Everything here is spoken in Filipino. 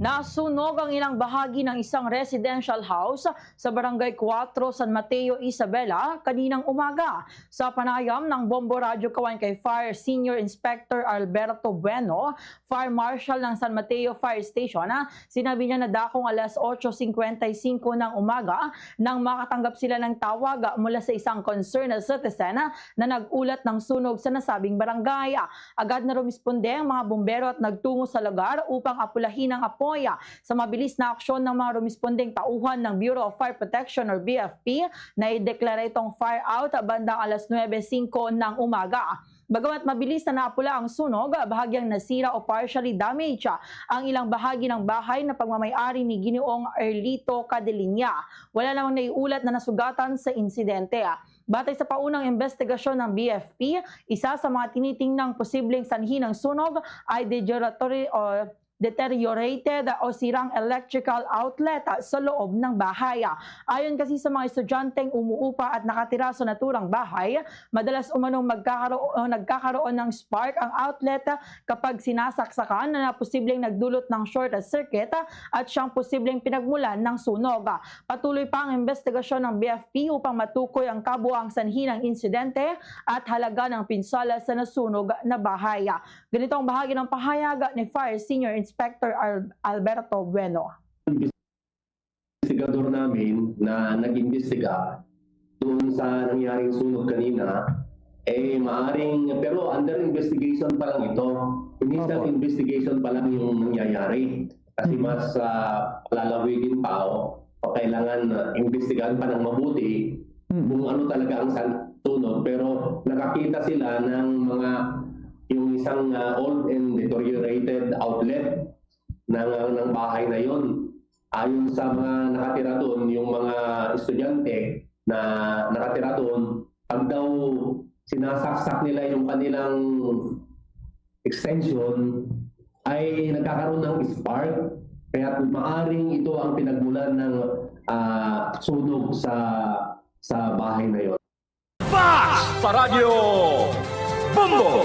Nasunog ang ilang bahagi ng isang residential house sa Barangay 4, San Mateo, Isabela kaninang umaga. Sa panayam ng Bombo Radyo Kawan kay Fire Senior Inspector Alberto Bueno, Fire Marshal ng San Mateo Fire Station, sinabi niya na dakong alas 8:55 ng umaga nang makatanggap sila ng tawag mula sa isang concerned citizen na nag-ulat ng sunog sa nasabing barangay. Agad na rumisponde ang mga bumbero at nagtungo sa lugar upang apulahin ang apoy. Sa mabilis na aksyon ng mga rumispondeng tauhan ng Bureau of Fire Protection or BFP, na ideklara itong fire out bandang alas 9:05 ng umaga. Bagamat mabilis na naapula ang sunog, bahagyang nasira o partially damaged ang ilang bahagi ng bahay na pagmamay-ari ni Ginoong Erlito Cadelinya. Wala namang naiulat na nasugatan sa insidente. Batay sa paunang investigasyon ng BFP, isa sa mga tinitingnang posibleng sanhi ng sunog ay deteriorated o sirang electrical outlet sa loob ng bahay. Ayon kasi sa mga estudyanteng umuupa at nakatira sa naturang bahay, madalas umanong nagkakaroon ng spark ang outlet kapag sinasaksakan na posibleng nagdulot ng short circuit at siyang posibleng pinagmulan ng sunog. Patuloy pa ang investigasyon ng BFP upang matukoy ang kabuuang sanhi ng insidente at halaga ng pinsala sa nasunog na bahay. Ganito ang bahagi ng pahayag ni Fire Senior Inspector Alberto Bueno. Investigador namin na nag-imbestiga doon sa nangyaring sunog kanina, maaring, pero under investigation pa lang ito. Initial investigation pa lang yung nangyayari. Kasi mas lalawigin pa o kailangan investigahan pa ng mabuti kung ano talaga ang sunog. Pero nakakita sila ng yung isang old and deteriorated outlet ng bahay na yon. Ayon sa mga nakatira doon, yung mga estudyante na nakatira doon, pag daw sinasaksak nila yung kanilang extension, ay nagkakaroon ng spark. Kaya maaring ito ang pinagmulan ng sunog sa bahay na yon. Fast sa radyo Bombo!